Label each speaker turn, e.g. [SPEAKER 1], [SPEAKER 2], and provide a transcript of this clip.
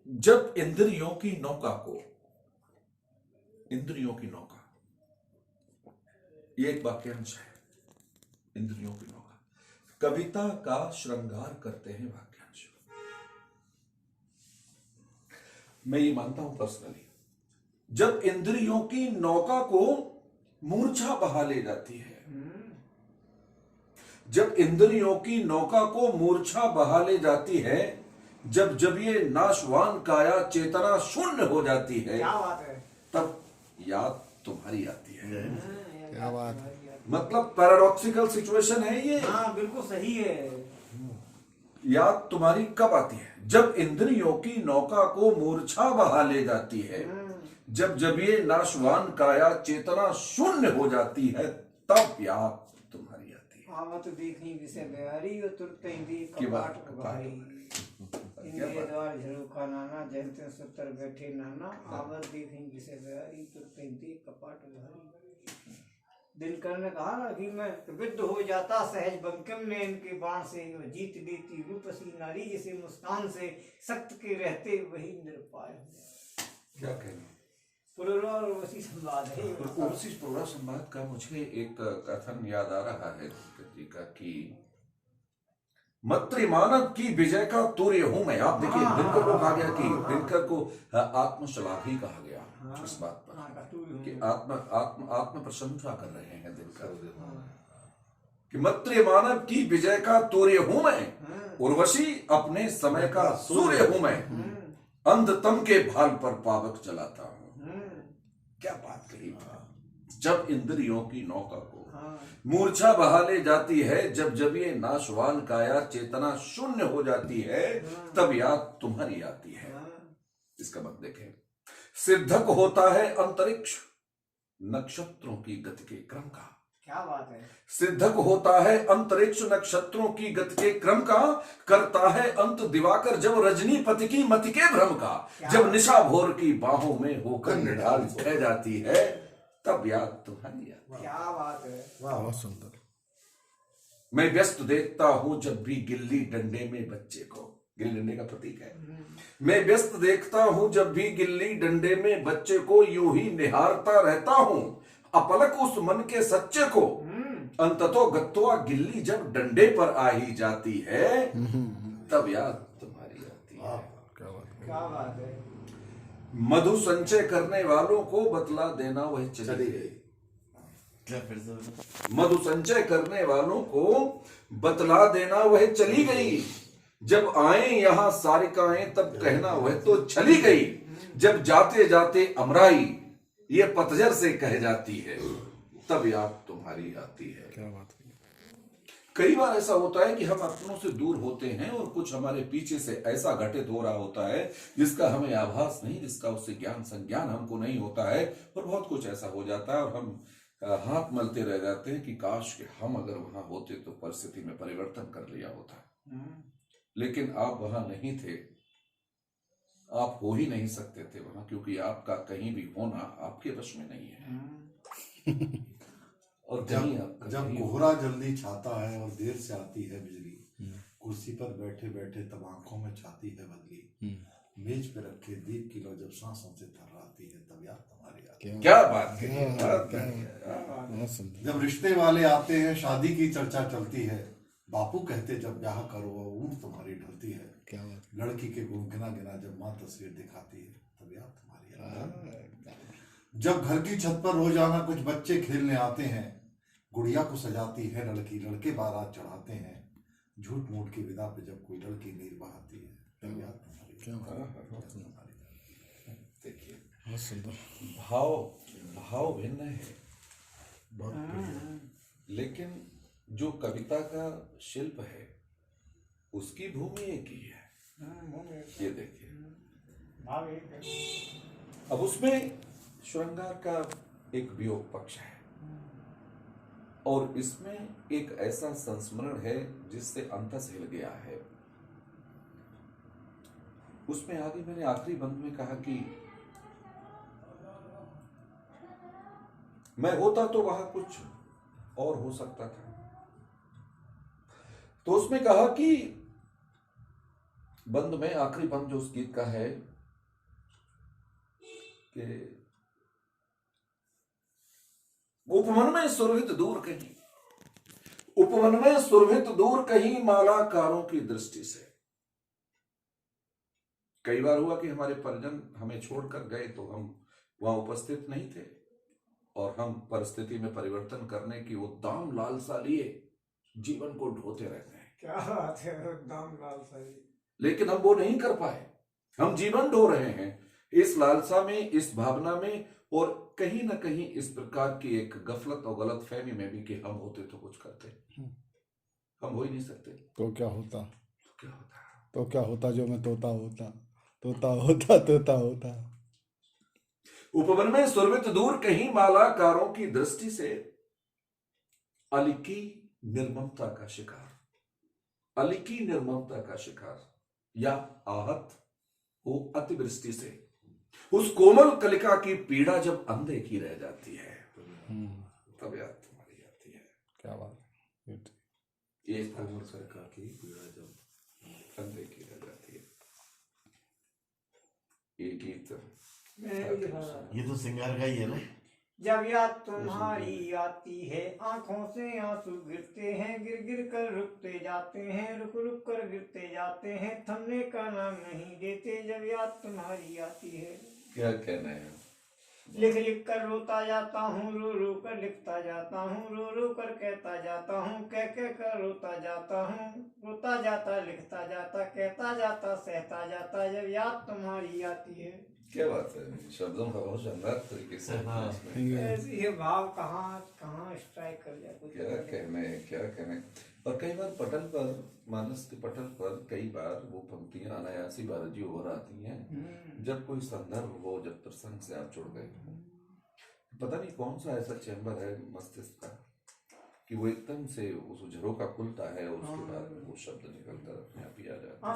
[SPEAKER 1] जब इंद्रियों की नौका, ये एक वाक्यांश है। इंद्रियों की नौका, कविता का श्रृंगार करते हैं वाक्यांश। मैं ये मानता हूं पर्सनली, जब इंद्रियों की नौका को मूर्छा बहा ले जाती है, जब इंद्रियों की नौका को मूर्छा बहा ले जाती है, जब ये नाशवान काया चेतना शून्य हो जाती है,
[SPEAKER 2] क्या बात है,
[SPEAKER 1] तब याद तुम्हारी आती है।
[SPEAKER 3] क्या बात है।
[SPEAKER 1] मतलब पैराडॉक्सिकल सिचुएशन है ये।
[SPEAKER 2] हाँ बिल्कुल सही है।
[SPEAKER 1] याद तुम्हारी कब आती है? जब इंद्रियों की नौका को मूर्छा बहा ले जाती है, जब ये नाशवान काया चेतना शून्य हो जाती है, तब याद तुम्हारी आती है।
[SPEAKER 2] आवत देखी विषय बिहारी और तुरत इंद्रिय कपाट भारी, इंद्रिय द्वार झरोखा नाना, जयते सुतर बैठे नाना, आवत देखी विषय बिहारी तुरत इंद्रिय कपाट भारी। दिनकर ने कहा ना कि मैं विद्ध हो जाता सहज बंकिम ने इनके बाण से, जीत लेती रूपसी नारी जिसे मुस्कान से, सख्त के रहते वही निरुपाय।
[SPEAKER 1] क्या कहना?
[SPEAKER 2] पुरुषी संवाद है।
[SPEAKER 1] उसी पूरा संवाद का मुझे एक कथन याद आ रहा है दिनकर जी का कि मानव की विजय का तूर्य हूं मैं। आप देखिए, दिनकर को कहा गया कि दिनकर को आत्मशलाघी कहा गया इस बात पर कि आत्म प्रशंसा कर रहे हैं दिनकर कि मानव की विजय का तूर्य हूं मैं, उर्वशी अपने समय का सूर्य हूं मैं, अंधतम के भाल पर पावक चलाता हूं। क्या बात कही। जब इंद्रियों की नौका को मूर्छा बहा ले जाती है, जब ये नाशवान काया चेतना शून्य हो जाती है, तब याद तुम्हारी आती है। इसका मतलब देखें, सिद्धक होता है अंतरिक्ष नक्षत्रों की गति के क्रम का।
[SPEAKER 2] क्या बात है।
[SPEAKER 1] सिद्धक होता है अंतरिक्ष नक्षत्रों की गति के क्रम का, करता है अंत दिवाकर जब रजनीपति की मति के भ्रम का। जब निशा भोर की बाहों में होकर निढाल बह जाती है, तब याद तुम्हारी आती है।
[SPEAKER 2] क्या बात है।
[SPEAKER 3] बहुत सुंदर।
[SPEAKER 1] मैं व्यस्त देखता हूं जब भी गिल्ली डंडे में बच्चे को, गिल्ली डंडे का प्रतीक है। मैं व्यस्त देखता हूं जब भी गिल्ली डंडे में बच्चे को, यूं ही निहारता रहता हूं अपलक उस मन के सच्चे को। अंततो गत्वा गिल्ली जब डंडे पर आ ही जाती है, तब याद तुम्हारी आती है।
[SPEAKER 2] क्या बात है।
[SPEAKER 1] मधु संचय करने वालों को बतला देना वह चली गई। मधु संचय करने वालों को बतला देना वह चली गई। जब आए यहां सारिकाएं तब कहना वह तो चली गई। जब जाते जाते अमराई ये पतझर से कह जाती है, तब याद तुम्हारी आती है।
[SPEAKER 3] क्या बात है।
[SPEAKER 1] कई बार ऐसा होता है कि हम अपनों से दूर होते हैं और कुछ हमारे पीछे से ऐसा घटित हो रहा होता है जिसका हमें आभास नहीं, जिसका उससे ज्ञान संज्ञान हमको नहीं होता है, और बहुत कुछ ऐसा हो जाता है और हम हाथ मलते रह जाते हैं कि काश कि हम अगर वहां होते तो परिस्थिति में परिवर्तन कर लिया होता। लेकिन आप वहां नहीं थे, आप हो ही नहीं सकते थे वहां, क्योंकि आपका कहीं भी होना आपके वश में नहीं है। और
[SPEAKER 4] जब कोहरा जल्दी छाता है और देर से आती है बिजली, कुर्सी पर बैठे बैठे तब आंखों में छाती है बदली, मेज पे रखे दीप की लो जब सांसों से थर्राती है, तब याद तुम्हारी आती है।
[SPEAKER 1] क्या बात है।
[SPEAKER 4] जब रिश्ते वाले आते हैं शादी की चर्चा चलती है, बापू कहते जब ब्याह करो ऊँट तुम्हारी ढलती है।
[SPEAKER 3] क्या बात।
[SPEAKER 4] लड़की के गुण गिना गिना जब माँ तस्वीर दिखाती है, तब याद तुम्हारी आती है। जब घर की छत पर रोजाना कुछ बच्चे खेलने आते हैं, गुड़िया को सजाती है लड़की, लड़के बारात चढ़ाते हैं, झूठ मूठ की विदा पे जब कोई लड़की नीर बहाती है, तब याद तुम्हारी।
[SPEAKER 1] देखिए,
[SPEAKER 3] बहुत सुंदर।
[SPEAKER 1] भाव भिन्न है लेकिन जो कविता का शिल्प है उसकी भूमि एक ही है। ये देखिए, अब उसमें श्रृंगार का एक वियोग पक्ष है और इसमें एक ऐसा संस्मरण है जिससे अंतस हिल गया है। उसमें आगे मैंने आखिरी बंद में कहा कि मैं होता तो वहां कुछ और हो सकता था। तो उसमें कहा कि बंद में आखिरी बंद जो उस गीत का है कि उपवन में सुरभित दूर कहीं, उपवन में सुरभित दूर कहीं मालाकारों की दृष्टि से। कई बार हुआ कि हमारे परिजन हमें छोड़कर गए तो हम वहां उपस्थित नहीं थे और हम परिस्थिति में परिवर्तन करने की वो दाम लालसा लिए जीवन को ढोते रहते हैं।
[SPEAKER 2] क्या बात है, दाम लाल सही।
[SPEAKER 1] लेकिन हम वो नहीं कर पाए। हम जीवन ढो रहे हैं इस लालसा में, इस भावना में, और कहीं ना कहीं इस प्रकार की एक गफलत और गलत फहमी में भी कि हम होते तो कुछ करते। हम हो ही नहीं सकते
[SPEAKER 3] तो क्या होता,
[SPEAKER 1] क्या होता।
[SPEAKER 3] तो क्या होता जो मैं तोता होता, तोता होता, तोता होता।
[SPEAKER 1] उपवन में सुरभित दूर कहीं मालाकारों की दृष्टि से अली की निर्ममता का शिकार, अली की निर्ममता का शिकार या आहत हो अतिवृष्टि से। उस कोमल कलिका की पीड़ा जब अनदेखी रह जाती है तब याद तुम्हारी आती है।
[SPEAKER 3] क्या बात है।
[SPEAKER 1] ये कोमल कलिका की पीड़ा जब अनदेखी रह जाती है। ये गीत
[SPEAKER 5] ये तो सिंगार का ही है ना।
[SPEAKER 2] जब याद तुम्हारी आती है आंखों से आंसू गिरते हैं, गिर गिर कर रुकते जाते हैं, रुक रुक कर गिरते जाते हैं, थमने का नाम नहीं देते। जब याद तुम्हारी आती है,
[SPEAKER 1] क्या कहना है।
[SPEAKER 2] लिख लिख कर रोता जाता हूँ, रो रो कर लिखता जाता हूँ, रो रो कर कहता जाता हूँ, कह कह कर रोता जाता हूँ, रोता जाता लिखता जाता, कहता जाता सहता जाता। जब याद तुम्हारी आती है।
[SPEAKER 1] क्या बात है, शब्दों का बहुत शानदार तरीके से
[SPEAKER 2] ऐसे ये भाव कहाँ कहाँ स्ट्राइक कर जाए, कुछ
[SPEAKER 1] क्या कहने, क्या कहने। और कई बार पटल पर, मानस के पटल पर कई बार वो पंक्तियां अनायासी बारजी ओवर आती हैं जब कोई संदर्भ हो, जब प्रसंग से आप जुड़ गए हो। पता नहीं कौन सा ऐसा चैम्बर है मस्तिष्क का कि वो एकदम से उस झरोका खुलता है और उसके बाद वो शब्द निकलकर अपने आप ही आ जाता है।